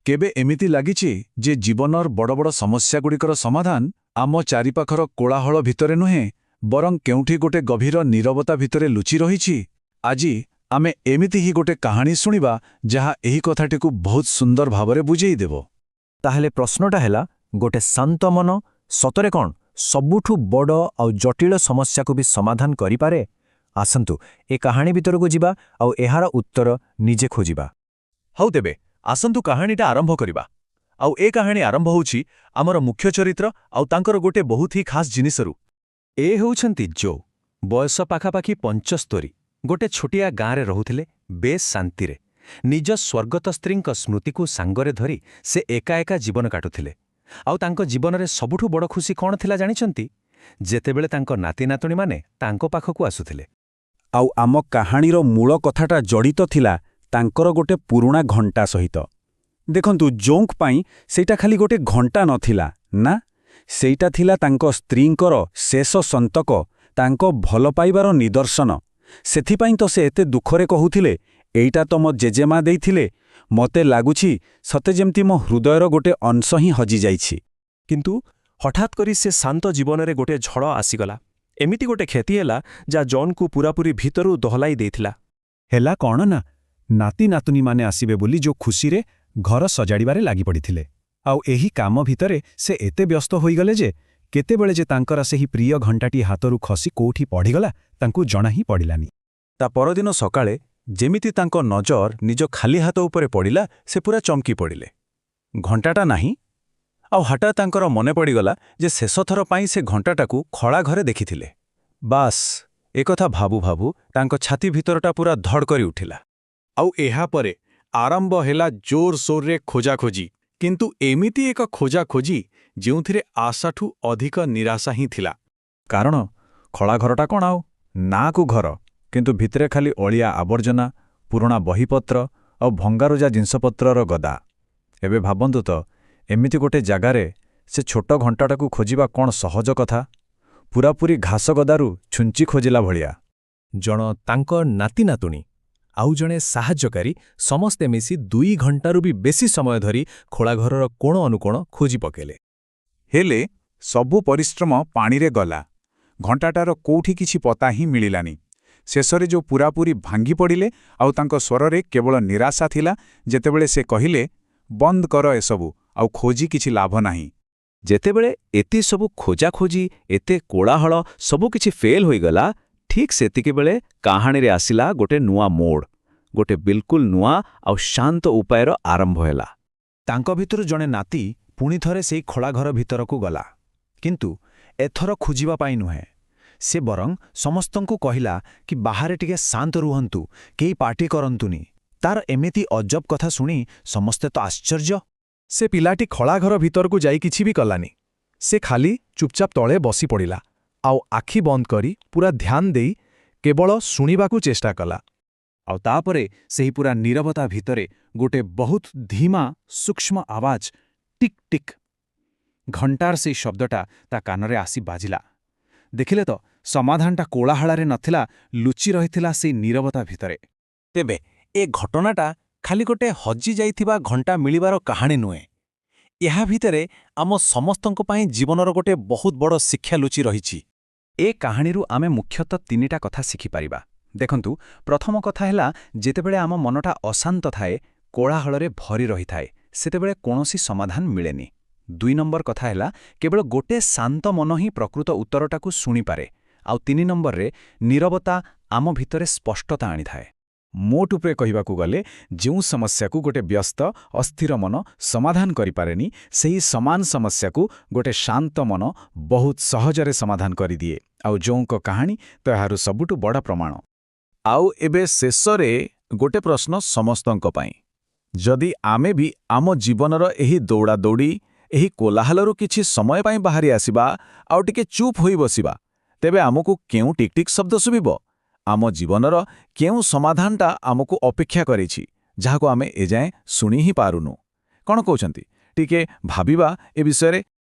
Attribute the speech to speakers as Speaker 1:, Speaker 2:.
Speaker 1: କେବେ ଏମିତି ଲାଗିଛି ଯେ ଜୀବନର ବଡ଼ ବଡ଼ ସମସ୍ୟାଗୁଡ଼ିକର ସମାଧାନ ଆମ ଚାରିପାଖର କୋଳାହଳ ଭିତରେ ନୁହେଁ, ବରଂ କେଉଁଠି ଗୋଟେ ଗଭୀର ନୀରବତା ଭିତରେ ଲୁଚି ରହିଛି? ଆଜି ଆମେ ଏମିତି ହିଁ ଗୋଟେ କାହାଣୀ ଶୁଣିବା ଯାହା ଏହି କଥାଟିକୁ ବହୁତ ସୁନ୍ଦର ଭାବରେ ବୁଝେଇ ଦେବ।
Speaker 2: ତାହେଲେ ପ୍ରଶ୍ନଟା ହେଲା, ଗୋଟେ ଶାନ୍ତ ମନ ସତରେ କ'ଣ ସବୁଠୁ ବଡ଼ ଆଉ ଜଟିଳ ସମସ୍ୟାକୁ ବି ସମାଧାନ କରିପାରେ? ଆସନ୍ତୁ ଏ କାହାଣୀ ଭିତରକୁ ଯିବା ଆଉ ଏହାର ଉତ୍ତର ନିଜେ ଖୋଜିବା। ହଉ ତେବେ ଆସନ୍ତୁ କାହାଣୀଟା ଆରମ୍ଭ କରିବା। ଆଉ ଏ କାହାଣୀ ଆରମ୍ଭ ହେଉଛି ଆମର ମୁଖ୍ୟ ଚରିତ୍ର ଆଉ ତାଙ୍କର ଗୋଟେ ବହୁତ ହି ଖାସ୍ ଜିନିଷରୁ। ଏ ହେଉଛନ୍ତି ଜୋ। ବୟସ ପାଖାପାଖି 75। ଗୋଟେ ଛୋଟିଆ ଗାଁରେ ରହୁଥିଲେ, ବେଶ୍ ଶାନ୍ତିରେ। ନିଜ ସ୍ୱର୍ଗତ ସ୍ତ୍ରୀଙ୍କ ସ୍ମୃତିକୁ ସାଙ୍ଗରେ ଧରି ସେ ଏକା ଏକା ଜୀବନ କାଟୁଥିଲେ। ଆଉ ତାଙ୍କ ଜୀବନରେ ସବୁଠୁ ବଡ଼ ଖୁସି କ'ଣ ଥିଲା ଜାଣିଛନ୍ତି? ଯେତେବେଳେ ତାଙ୍କ ନାତି ନାତୁଣୀମାନେ ତାଙ୍କ ପାଖକୁ ଆସୁଥିଲେ।
Speaker 3: ଆଉ ଆମ କାହାଣୀର ମୂଳ କଥାଟା ଜଡ଼ିତ ଥିଲା ତାଙ୍କର ଗୋଟେ ପୁରୁଣା ଘଣ୍ଟା ସହିତ। ଦେଖନ୍ତୁ, ଜୋଙ୍କ ପାଇଁ ସେଇଟା ଖାଲି ଗୋଟେ ଘଣ୍ଟା ନଥିଲା ନା, ସେଇଟା ଥିଲା ତାଙ୍କ ସ୍ତ୍ରୀଙ୍କର ଶେଷ ସନ୍ତକ, ତାଙ୍କ ଭଲ ପାଇବାର ନିଦର୍ଶନ। ସେଥିପାଇଁ ତ ସେ ଏତେ ଦୁଃଖରେ କହୁଥିଲେ, ଏଇଟା ତ ମୋ ଜେଜେମା ଦେଇଥିଲେ, ମୋତେ ଲାଗୁଛି ସତେ ଯେମିତି ମୋ ହୃଦୟର ଗୋଟେ ଅଂଶ ହିଁ ହଜିଯାଇଛି।
Speaker 2: କିନ୍ତୁ ହଠାତ୍ କରି ସେ ଶାନ୍ତ ଜୀବନରେ ଗୋଟେ ଝଡ଼ ଆସିଗଲା। ଏମିତି ଗୋଟେ କ୍ଷତି ହେଲା ଯାହା ଜନ୍କୁ ପୂରାପୂରି ଭିତରୁ ଦହଲାଇ ଦେଇଥିଲା।
Speaker 3: ହେଲା କ'ଣ ନା, ନାତି ନାତୁଣୀମାନେ ଆସିବେ ବୋଲି ଯୋଉ ଖୁସିରେ ଘର ସଜାଡ଼ିବାରେ ଲାଗିପଡ଼ିଥିଲେ। ଆଉ ଏହି କାମ ଭିତରେ ସେ ଏତେ ବ୍ୟସ୍ତ ହୋଇଗଲେ ଯେ କେତେବେଳେ ଯେ ତାଙ୍କର ସେହି ପ୍ରିୟ ଘଣ୍ଟାଟି ହାତରୁ ଖସି କୋଉଠି ପଡ଼ିଗଲା ତାଙ୍କୁ ଜଣା ହିଁ ପଡ଼ିଲାନି।
Speaker 1: ତା ପରଦିନ ସକାଳେ ଯେମିତି ତାଙ୍କ ନଜର ନିଜ ଖାଲି ହାତ ଉପରେ ପଡ଼ିଲା, ସେ ପୁରା ଚମକି ପଡ଼ିଲେ। ଘଣ୍ଟାଟା ନାହିଁ। ଆଉ ହଠାତ୍ ତାଙ୍କର ମନେ ପଡ଼ିଗଲା ଯେ ଶେଷଥର ପାଇଁ ସେ ଘଣ୍ଟାଟାକୁ ଖଳା ଘରେ ଦେଖିଥିଲେ। ବାସ୍, ଏକଥା ଭାବୁ ଭାବୁ ତାଙ୍କ ଛାତି ଭିତରଟା ପୁରା ଧଡ଼ କରି ଉଠିଲା। ଆଉ ଏହାପରେ ଆରମ୍ଭ ହେଲା ଜୋରସୋରରେ ଖୋଜାଖୋଜି। କିନ୍ତୁ ଏମିତି ଏକ ଖୋଜାଖୋଜି ଯେଉଁଥିରେ ଆଶାଠୁ ଅଧିକ ନିରାଶା ହିଁ ଥିଲା। କାରଣ ଖଳା ଘରଟା କ'ଣ ଆଉ ନାଁକୁ ଘର, କିନ୍ତୁ ଭିତରେ ଖାଲି ଅଳିଆ ଆବର୍ଜନା, ପୁରୁଣା ବହିପତ୍ର ଆଉ ଭଙ୍ଗାରୁଜା ଜିନିଷପତ୍ରର ଗଦା। ଏବେ ଭାବନ୍ତୁ ତ, ଏମିତି ଗୋଟେ ଜାଗାରେ ସେ ଛୋଟ ଘଣ୍ଟାଟାକୁ ଖୋଜିବା କ'ଣ ସହଜ କଥା? ପୂରାପୂରି ଘାସ ଗଦାରୁ ଛୁଞ୍ଚି ଖୋଜିଲା ଭଳିଆ।
Speaker 2: ଜଣ ତାଙ୍କ ନାତି ନାତୁଣୀ ଆଉ ଜଣେ ସାହାଯ୍ୟକାରୀ ସମସ୍ତେ ମିଶି 2 ଘଣ୍ଟାରୁ ବି ବେଶୀ ସମୟ ଧରି ଖୋଳାଘରର କୋଣ ଅନୁକୋଣ ଖୋଜି ପକେଇଲେ।
Speaker 1: ହେଲେ ସବୁ ପରିଶ୍ରମ ପାଣିରେ ଗଲା। ଘଣ୍ଟାଟାର କୋଉଠି କିଛି ପତା ହିଁ ମିଳିଲାନି। ଶେଷରେ ଯୋଉ ପୂରାପୂରି ଭାଙ୍ଗି ପଡ଼ିଲେ, ଆଉ ତାଙ୍କ ସ୍ୱରରେ କେବଳ ନିରାଶା ଥିଲା ଯେତେବେଳେ ସେ କହିଲେ, ବନ୍ଦ କର ଏସବୁ, ଆଉ ଖୋଜି କିଛି ଲାଭ ନାହିଁ।
Speaker 2: ଯେତେବେଳେ ଏତେ ସବୁ ଖୋଜାଖୋଜି, ଏତେ କୋଳାହଳ ସବୁକିଛି ଫେଲ୍ ହୋଇଗଲା, ଠିକ୍ ସେତିକିବେଳେ କାହାଣୀରେ ଆସିଲା ଗୋଟେ ନୂଆ ମୋଡ଼। ଗୋଟେ ବିଲକୁଲ ନୂଆ ଆଉ ଶାନ୍ତ ଉପାୟର ଆରମ୍ଭ ହେଲା। ତାଙ୍କ ଭିତରୁ ଜଣେ ନାତି ପୁଣି ଥରେ ସେଇ ଖୋଳାଘର ଭିତରକୁ ଗଲା। କିନ୍ତୁ ଏଥର ଖୋଜିବା ପାଇଁ ନୁହେଁ। ସେ ବରଂ ସମସ୍ତଙ୍କୁ କହିଲା କି ବାହାରେ ଟିକେ ଶାନ୍ତ ରୁହନ୍ତୁ, କେହି ପାଟି କରନ୍ତୁନି। ତାର ଏମିତି ଅଜବ କଥା ଶୁଣି ସମସ୍ତେ ତ ଆଶ୍ଚର୍ଯ୍ୟ।
Speaker 1: ସେ ପିଲାଟି ଖଳାଘର ଭିତରକୁ ଯାଇ କିଛି ବି କଲାନି। ସେ ଖାଲି ଚୁପଚାପ ତଳେ ବସି ପଡ଼ିଲା, ଆଉ ଆଖି ବନ୍ଦ କରି ପୁରା ଧ୍ୟାନ ଦେଇ କେବଳ ଶୁଣିବାକୁ ଚେଷ୍ଟା କଲା। ଆଉ ତାପରେ ସେହି ପୁରା ନୀରବତା ଭିତରେ ଗୋଟେ ବହୁତ ଧୀମା ସୂକ୍ଷ୍ମ ଆୱାଜ, ଟିକ୍ ଟିକ୍। ଘଣ୍ଟାର ସେଇ ଶବ୍ଦଟା ତା କାନରେ ଆସି ବାଜିଲା। ଦେଖିଲେ ତ, ସମାଧାନଟା କୋଳାହଳରେ ନଥିଲା, ଲୁଚି ରହିଥିଲା ସେଇ ନୀରବତା ଭିତରେ। ତେବେ ଏ ଘଟଣାଟା ଖାଲି ଗୋଟେ ହଜିଯାଇଥିବା ଘଣ୍ଟା ମିଳିବାର କାହାଣୀ ନୁହେଁ। ଏହା ଭିତରେ ଆମ ସମସ୍ତଙ୍କ ପାଇଁ ଜୀବନର ଗୋଟେ ବହୁତ ବଡ଼ ଶିକ୍ଷା ଲୁଚି ରହିଛି। ଏ କାହାଣୀରୁ ଆମେ ମୁଖ୍ୟତଃ 3ଟା କଥା ଶିଖିପାରିବା। ଦେଖନ୍ତୁ, ପ୍ରଥମ କଥା ହେଲା, ଯେତେବେଳେ ଆମ ମନଟା ଅଶାନ୍ତ ଥାଏ, କୋଳାହଳରେ ଭରି ରହିଥାଏ, ସେତେବେଳେ କୌଣସି ସମାଧାନ ମିଳେନି। 2 ନମ୍ବର କଥା ହେଲା, କେବଳ ଗୋଟେ ଶାନ୍ତ ମନ ହିଁ ପ୍ରକୃତ ଉତ୍ତରଟାକୁ ଶୁଣିପାରେ। ଆଉ 3 ନମ୍ବରରେ, ନୀରବତା ଆମ ଭିତରେ ସ୍ପଷ୍ଟତା ଆଣିଥାଏ। ମୋଟ ଉପରେ କହିବାକୁ ଗଲେ, ଯେଉଁ ସମସ୍ୟାକୁ ଗୋଟେ ବ୍ୟସ୍ତ ଅସ୍ଥିର ମନ ସମାଧାନ କରିପାରେନି, ସେହି ସମାନ ସମସ୍ୟାକୁ ଗୋଟେ ଶାନ୍ତ ମନ ବହୁତ ସହଜରେ ସମାଧାନ କରିଦିଏ। ଆଉ ଜୋଙ୍କ କାହାଣୀ ତ ଏହାର ସବୁଠୁ ବଡ଼ ପ୍ରମାଣ। ଆଉ ଏବେ ଶେଷରେ ଗୋଟେ ପ୍ରଶ୍ନ ସମସ୍ତଙ୍କ ପାଇଁ। ଯଦି ଆମେ ବି ଆମ ଜୀବନର ଏହି ଦୌଡ଼ାଦୌଡ଼ି, ଏହି କୋଲାହଲରୁ କିଛି ସମୟ ପାଇଁ ବାହାରି ଆସିବା, ଆଉ ଟିକେ ଚୁପ୍ ହୋଇ ବସିବା, ତେବେ ଆମକୁ କେଉଁ ଟିକ୍ ଟିକ୍ ଶବ୍ଦ ଶୁଭିବ? ଆମ ଜୀବନର କେଉଁ ସମାଧାନଟା ଆମକୁ ଅପେକ୍ଷା କରିଛି, ଯାହାକୁ ଆମେ ଏଯାଏଁ ଶୁଣି ହିଁ ପାରୁନୁ? କ'ଣ କହୁଛନ୍ତି? ଟିକେ ଭାବିବା ଏ ବିଷୟରେ।